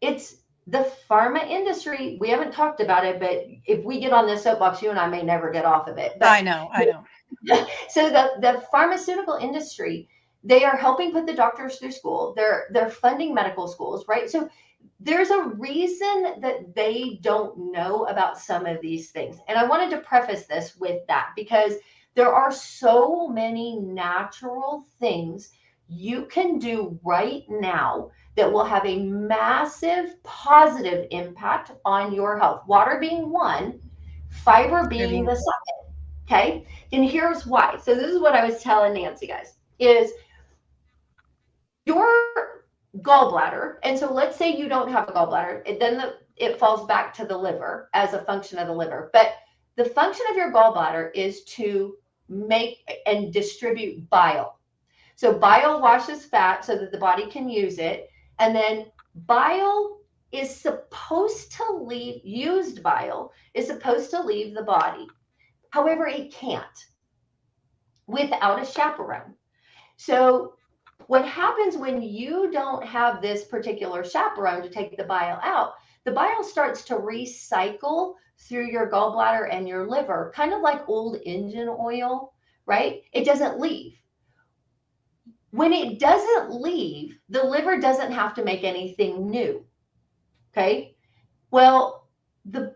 it's the pharma industry. We haven't talked about it, but if we get on this soapbox, you and I may never get off of it. But I know. so the pharmaceutical industry, they are helping put the doctors through school. They're funding medical schools, right? So there's a reason that they don't know about some of these things. And I wanted to preface this with that because there are so many natural things you can do right now that will have a massive positive impact on your health. Water being one, fiber being the second. Okay. And here's why. So this is what I was telling Nancy, guys, is your gallbladder. And so let's say you don't have a gallbladder, then it falls back to the liver as a function of the liver. But the function of your gallbladder is to make and distribute bile. So bile washes fat so that the body can use it. And then bile is supposed to leave, used bile is supposed to leave the body. However, it can't without a chaperone. So what happens when you don't have this particular chaperone to take the bile out, the bile starts to recycle through your gallbladder and your liver, kind of like old engine oil, right? It doesn't leave. When it doesn't leave, the liver doesn't have to make anything new, okay? Well, the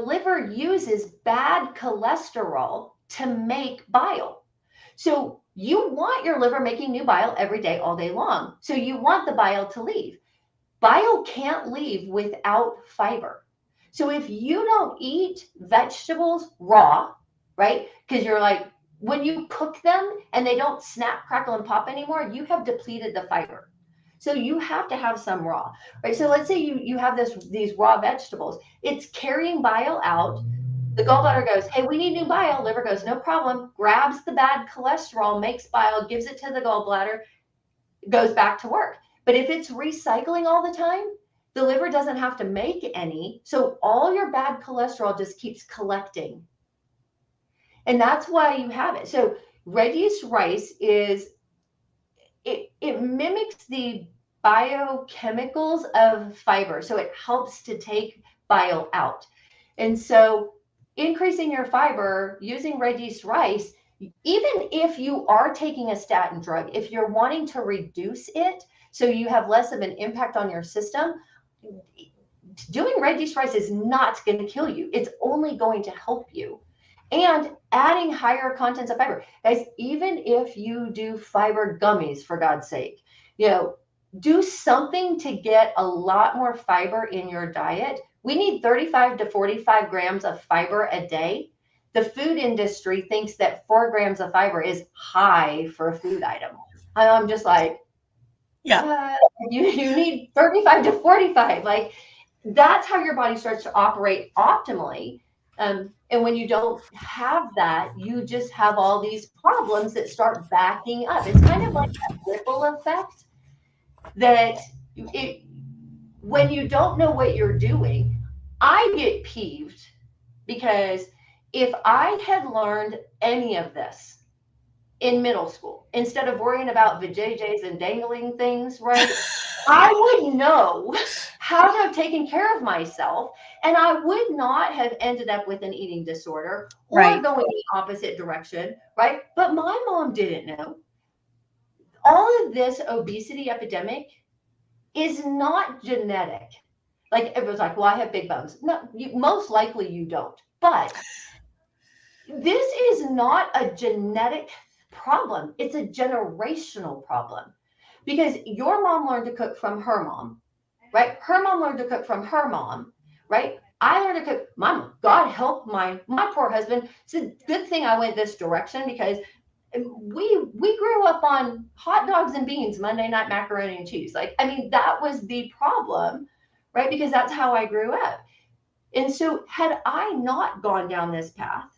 liver uses bad cholesterol to make bile. So you want your liver making new bile every day, all day long. So you want the bile to leave. Bile can't leave without fiber. So if you don't eat vegetables raw, right? Because you're like, when you cook them and they don't snap, crackle, and pop anymore, you have depleted the fiber. So you have to have some raw, right? So let's say you have these raw vegetables. It's carrying bile out. The gallbladder goes, hey, we need new bile. Liver goes, no problem. Grabs the bad cholesterol, makes bile, gives it to the gallbladder, goes back to work. But if it's recycling all the time, the liver doesn't have to make any. So all your bad cholesterol just keeps collecting. And that's why you have it. So red yeast rice it mimics the biochemicals of fiber. So it helps to take bile out. And so increasing your fiber using red yeast rice, even if you are taking a statin drug, if you're wanting to reduce it so you have less of an impact on your system, doing red yeast rice is not going to kill you. It's only going to help you. And adding higher contents of fiber. Guys, even if you do fiber gummies, for God's sake, do something to get a lot more fiber in your diet. We need 35 to 45 grams of fiber a day. The food industry thinks that 4 grams of fiber is high for a food item. I'm just like, yeah, you need 35 to 45. Like, that's how your body starts to operate optimally. And when you don't have that, you just have all these problems that start backing up. It's kind of like that ripple effect that when you don't know what you're doing, I get peeved because if I had learned any of this in middle school, instead of worrying about vajayjays and dangling things, right? I would know how to have taken care of myself, and I would not have ended up with an eating disorder or Right. going the opposite direction, right? But my mom didn't know. All of this obesity epidemic is not genetic. Like it was like, well, I have big bones. No, most likely you don't. But this is not a genetic problem. It's a generational problem because your mom learned to cook from her mom, right? Her mom learned to cook from her mom, right? I learned to cook. My mom, God help my poor husband. It's a good thing I went this direction because we grew up on hot dogs and beans, Monday night macaroni and cheese. Like, I mean, that was the problem, right? Because that's how I grew up. And so, had I not gone down this path,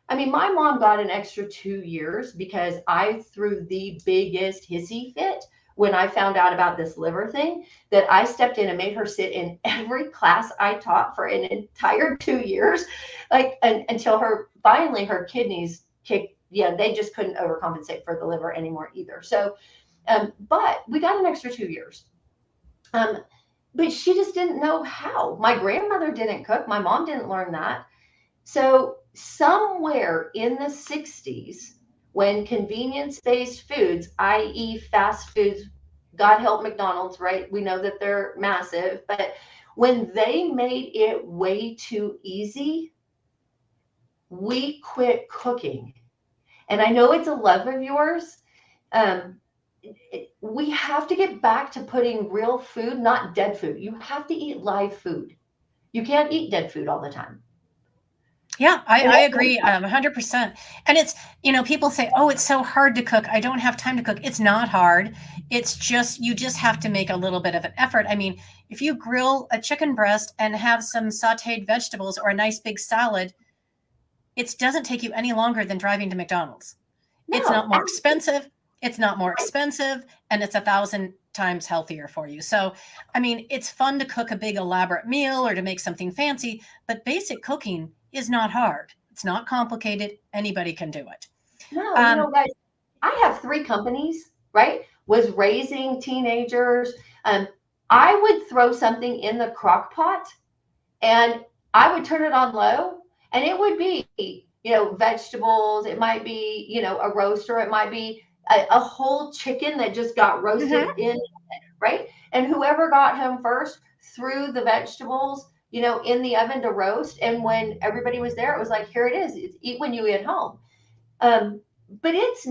I mean, my mom got an extra 2 years because I threw the biggest hissy fit when I found out about this liver thing that I stepped in and made her sit in every class I taught for an entire 2 years, like until her finally her kidneys kicked. Yeah, they just couldn't overcompensate for the liver anymore either. So, but we got an extra 2 years. Um, but she just didn't know how. My grandmother didn't cook. My mom didn't learn that. So, somewhere in the 60s, when convenience based foods, i.e., fast foods, God help McDonald's, right? We know that they're massive, but when they made it way too easy, we quit cooking. And I know it's a love of yours. Um, we have to get back to putting real food, not dead food. You have to eat live food. You can't eat dead food all the time. Yeah, And I agree 100%. And it's, people say, oh, it's so hard to cook. I don't have time to cook. It's not hard. It's just, you just have to make a little bit of an effort. I mean, if you grill a chicken breast and have some sauteed vegetables or a nice big salad, it doesn't take you any longer than driving to McDonald's. It's no, not more expensive. It's not more expensive, and it's 1,000 times healthier for you. So, I mean, it's fun to cook a big elaborate meal or to make something fancy, but basic cooking is not hard. It's not complicated. Anybody can do it. no, Um, guys, I have 3 companies, right? Was raising teenagers. Um, I would throw something in the crock pot and I would turn it on low and it would be, vegetables. It might be, a roaster. It might be a whole chicken that just got mhm. roasted in, right? And whoever got home first threw the vegetables, in the oven to roast. And when everybody was there, it was like, here it is. It's eat when you get home. Um, but it's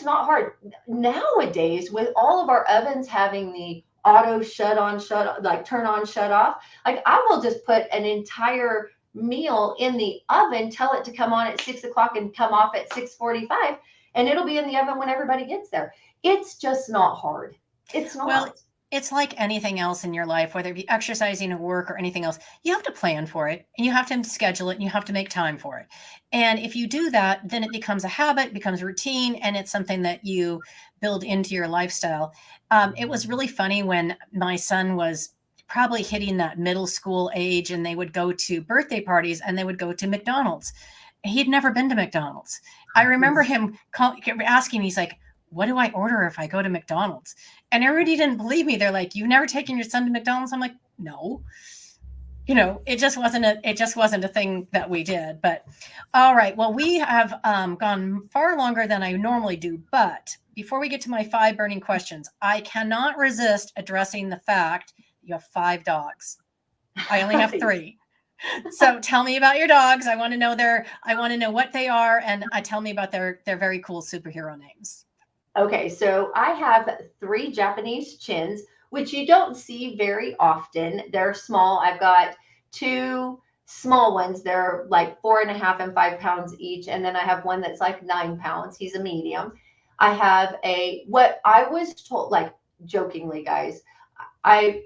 not hard nowadays with all of our ovens having the auto shut on, shut like turn on, shut off. Like I will just put an entire meal in the oven, tell it to come on at 6 o'clock and come off at 6:45, and it'll be in the oven when everybody gets there. It's just not hard. It's Well, not. it's like anything else in your life, whether it be exercising or work or anything else. You have to plan for it and you have to schedule it and you have to make time for it. And if you do that, then it becomes a habit, becomes routine, and it's something that you build into your lifestyle. It was really funny when my son was probably hitting that middle school age and they would go to birthday parties and they would go to McDonald's. He'd never been to McDonald's. I remember him asking, he's like, what do I order if I go to McDonald's? And everybody didn't believe me. They're like, you've never taken your son to McDonald's? I'm like, no. It just wasn't a thing that we did. But all right. Well, we have gone far longer than I normally do. But before we get to my 5 burning questions, I cannot resist addressing the fact you have 5 dogs. I only have 3. So tell me about your dogs. I want to know what they are, and tell me about their very cool superhero names. Okay, so I have 3 Japanese chins, which you don't see very often. They're small. I've got 2 small ones. They're like 4.5 and 5 pounds each. And then I have one that's like 9 pounds. He's a medium. I have what I was told, like jokingly, guys, I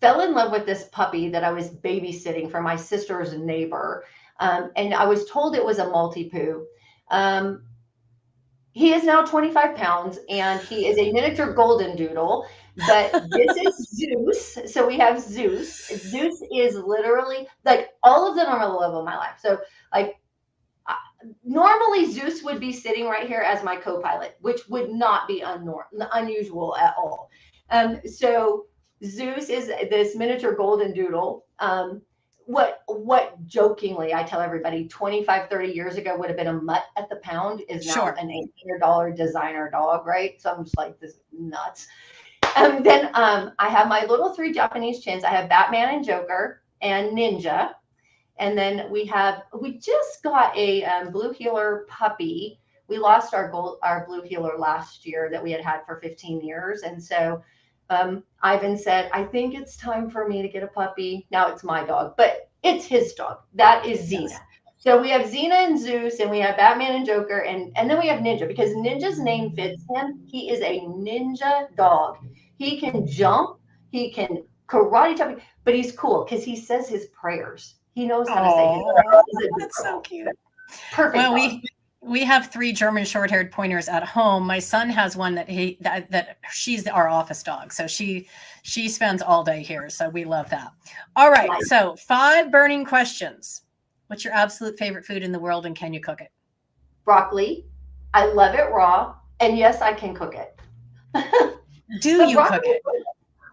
fell in love with this puppy that I was babysitting for my sister's neighbor. And I was told it was a Maltipoo. Um, he is now 25 pounds and he is a miniature golden doodle, but this is Zeus. So we have Zeus. Zeus is literally like all of them are the love of my life. So like normally Zeus would be sitting right here as my co-pilot, which would not be unusual at all. So Zeus is this miniature golden doodle. What jokingly I tell everybody 25, 30 years ago would have been a mutt at the pound is now Sure. an $800 designer dog, right? So I'm just like, this is nuts. Then I have my little three Japanese chins. I have Batman and Joker and Ninja. And then we just got a blue heeler puppy. We lost our blue heeler last year that we had for 15 years. And so Ivan said, I think it's time for me to get a puppy. Now it's my dog, but it's his dog. That is Xena. Yes. So we have Xena and Zeus, and we have Batman and Joker, and then we have Ninja, because Ninja's name fits him. He is a ninja dog. He can jump, he can karate chop, but he's cool because he says his prayers. He knows how to say his prayers. That's so cute. Perfect. Well, dog. we have 3 German short-haired pointers at home. My son has one that she's our office dog. So she spends all day here. So we love that. All right. Nice. So 5 burning questions. What's your absolute favorite food in the world, and can you cook it? Broccoli. I love it raw. And yes, I can cook it. Do you cook it?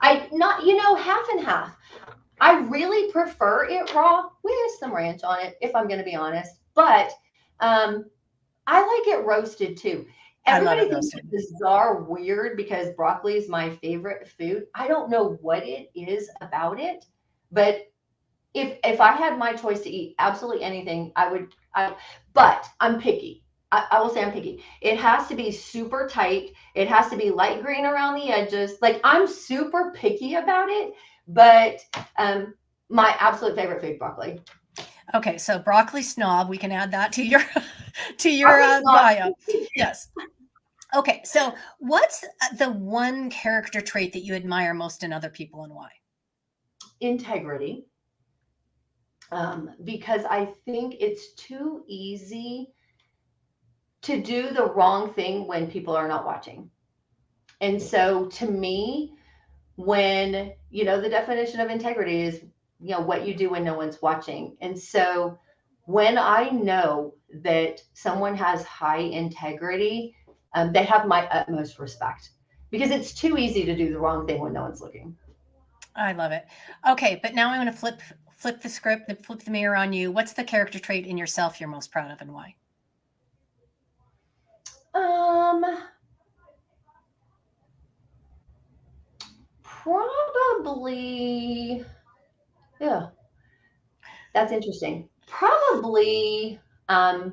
Half and half. I really prefer it raw with some ranch on it, if I'm going to be honest. But I like it roasted too. Everybody thinks it's bizarre, weird, because broccoli is my favorite food. I don't know what it is about it, but if I had my choice to eat absolutely anything, but I'm picky. I will say I'm picky. It has to be super tight. It has to be light green around the edges. Like, I'm super picky about it, but my absolute favorite food, broccoli. Okay, so broccoli snob, we can add that to your bio. Yes. Okay, so what's the one character trait that you admire most in other people, and why? Integrity. Because I think it's too easy to do the wrong thing when people are not watching. And so to me, when, the definition of integrity is, what you do when no one's watching. And so when I know that someone has high integrity, they have my utmost respect, because it's too easy to do the wrong thing when no one's looking. I love it. Okay, but now I'm going to flip the script and flip the mirror on you. What's the character trait in yourself you're most proud of, and why? Probably, yeah, that's interesting. Probably, I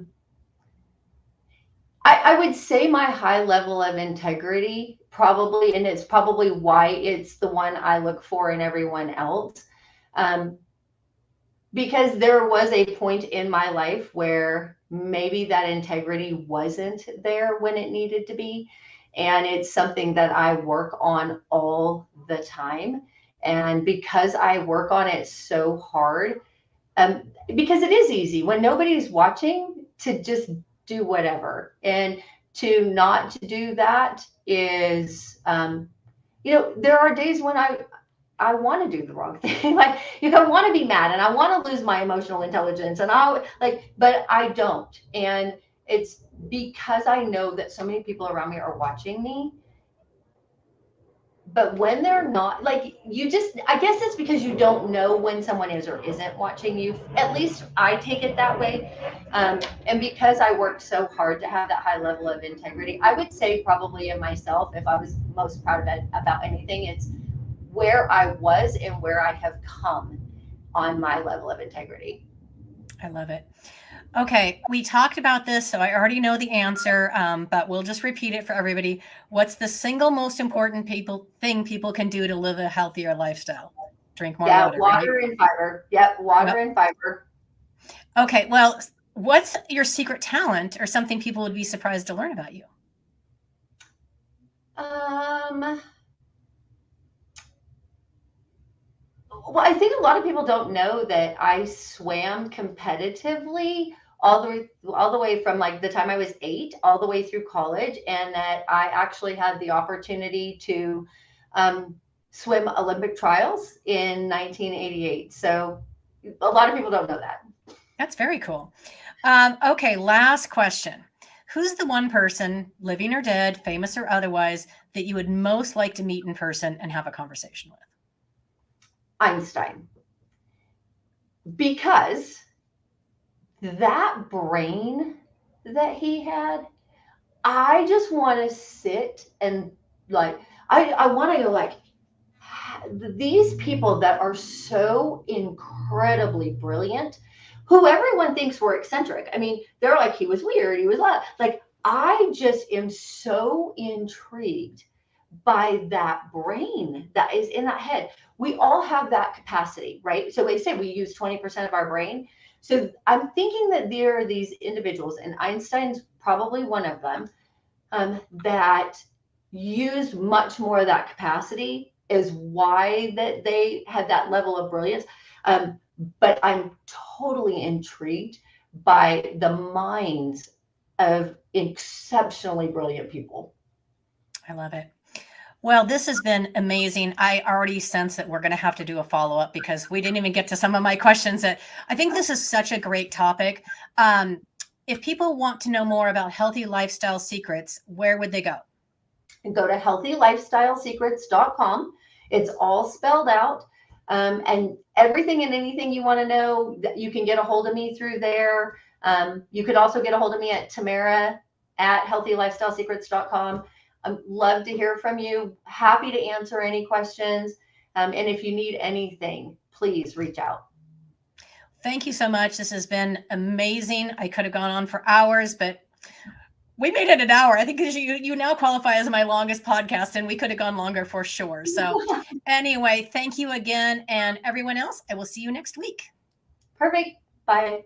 would say my high level of integrity, probably, and it's probably why it's the one I look for in everyone else. Because there was a point in my life where maybe that integrity wasn't there when it needed to be. And it's something that I work on all the time. And because I work on it so hard, because it is easy when nobody's watching to just do whatever. And to not to do that is, there are days when I want to do the wrong thing. Like, I want to be mad and I want to lose my emotional intelligence, and but I don't. And it's because I know that so many people around me are watching me. But when they're not, like, I guess it's because you don't know when someone is or isn't watching you. At least I take it that way. And because I worked so hard to have that high level of integrity, I would say probably in myself, if I was most proud of it about anything, it's where I was and where I have come on my level of integrity. I love it. Okay, we talked about this, so I already know the answer, but we'll just repeat it for everybody. What's the single most important thing people can do to live a healthier lifestyle? Drink more water. Water, right? And fiber. Yep, water and fiber. Okay, well, what's your secret talent or something people would be surprised to learn about you? Well, I think a lot of people don't know that I swam competitively all the way from like the time I was 8 all the way through college, and that I actually had the opportunity to swim Olympic trials in 1988. So a lot of people don't know that. That's very cool. Okay, last question. Who's the one person, living or dead, famous or otherwise, that you would most like to meet in person and have a conversation with? Einstein, because that brain that he had, I just want to sit and like, I want to go like, these people that are so incredibly brilliant, who everyone thinks were eccentric. I mean, they're like, he was weird, he was like, I just am so intrigued by that brain that is in that head. We all have that capacity, right? So they say we use 20% of our brain. So I'm thinking that there are these individuals, and Einstein's probably one of them, that use much more of that capacity, is why that they had that level of brilliance. Um, but I'm totally intrigued by the minds of exceptionally brilliant people. I love it. Well, this has been amazing. I already sense that we're going to have to do a follow up because we didn't even get to some of my questions. That I think this is such a great topic. Um, if people want to know more about healthy lifestyle secrets, where would they go? And go to healthylifestylesecrets.com. It's all spelled out. And everything and anything you want to know, you can get a hold of me through there. You could also get a hold of me at Tammera at healthylifestylesecrets.com. I'd love to hear from you. Happy to answer any questions. And if you need anything, please reach out. Thank you so much. This has been amazing. I could have gone on for hours, but we made it an hour. I think you now qualify as my longest podcast, and we could have gone longer for sure. So anyway, thank you again. And everyone else, I will see you next week. Perfect. Bye.